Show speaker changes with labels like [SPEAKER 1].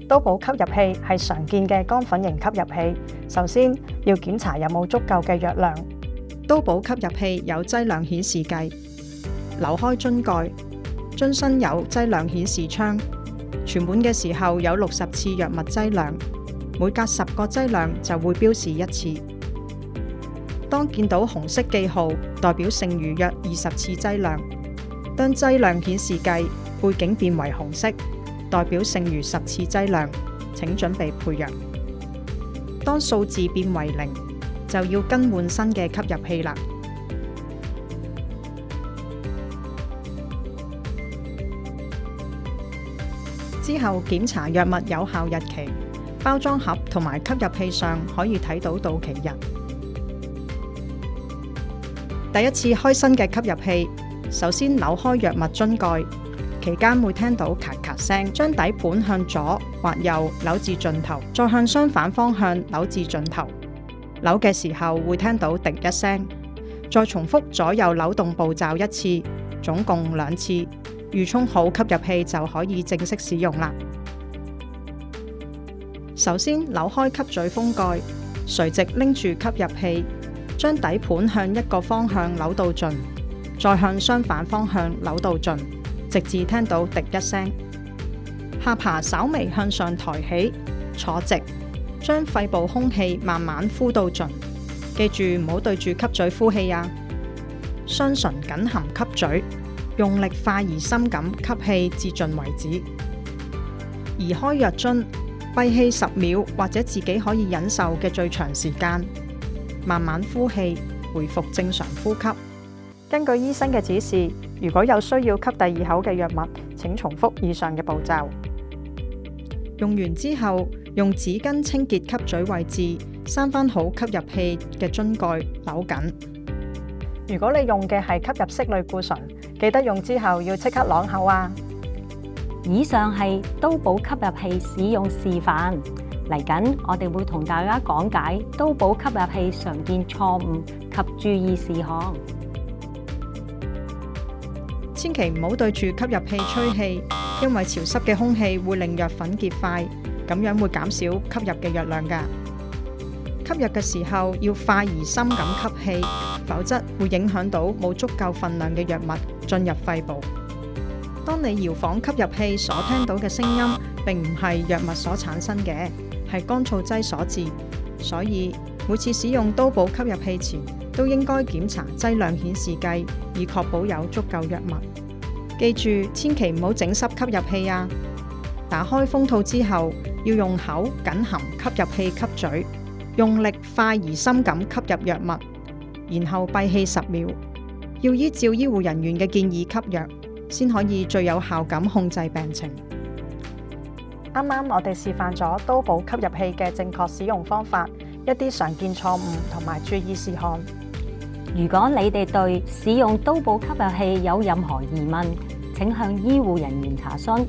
[SPEAKER 1] 都寶吸入器係常見嘅乾粉型吸入器，首先要檢查有冇足夠嘅藥量。都寶吸入器有劑量顯示計，扭開樽蓋，樽身有劑量顯示窗，存滿嘅時候有60次藥物劑量，每隔10個劑量就會標示一次。當見到紅色記號，代表剩餘約20次劑量。當劑量顯示計背景變為紅色，代表剩餘10次劑量，請準備配藥。當數字變為0，就要更換新嘅吸入器啦。之後檢查藥物有效日期，包裝盒同埋吸入器上可以睇到到期日。第一次開新嘅吸入器，首先扭開藥物樽蓋，期間會聽到咔咔聲，將底盤向左或右扭至盡頭，再向相反方向扭至盡頭。扭嘅時候會聽到滴一聲，再重複左右扭動步驟一次，總共2次。預充好吸入器就可以正式使用啦。首先扭開吸嘴封蓋，垂直拎住吸入器，將底盤向一個方向扭到盡，再向相反方向扭到盡，直至聽到滴一聲。下巴稍微向上抬起，坐直，將肺部空氣慢慢呼到盡，記住唔好對住吸嘴呼氣啊。雙唇緊含吸嘴，用力快而深咁吸氣至盡為止。移開藥樽，閉氣10秒或者自己可以忍受嘅最長時間，慢慢呼氣，回復正常呼吸。根據醫生嘅指示，如果有需要吸第2口嘅藥物，請重複以上嘅步驟。用完之後，用紙巾清潔吸嘴位置，閂返好吸入器嘅樽蓋，扭緊。如果你用嘅係吸入式類固醇，記得用之後要即刻啷口啊！
[SPEAKER 2] 以上係都寶吸入器使用示範。嚟緊我哋會同大家講解都寶吸入器常見錯誤及注意事項。
[SPEAKER 1] 千祈唔好對住吸入器吹氣，因為潮濕嘅空氣會令藥粉結塊，咁樣會減少吸入嘅藥量㗎。吸入嘅時候要快而深咁吸氣，否則會影響到冇足夠份量嘅藥物進入肺部。當你搖晃吸入器所聽到嘅聲音，並唔係藥物所產生嘅，係乾燥劑所致。所以每次使用都寶吸入器前，都應該檢查劑量顯示計，以確保有足夠藥物。記住，千祈唔好整濕吸入器啊！打開封套之後，要用口緊含吸入器吸嘴，用力快而深咁吸入藥物，然後閉氣10秒。要依照醫護人員嘅建議吸藥，先可以最有效咁控制病情。啱啱我哋示範咗都寶吸入器嘅正確使用方法，一啲常見錯誤同埋注意事項。
[SPEAKER 2] 如果你哋對使用都寶吸入器有任何疑問，請向醫護人員查詢。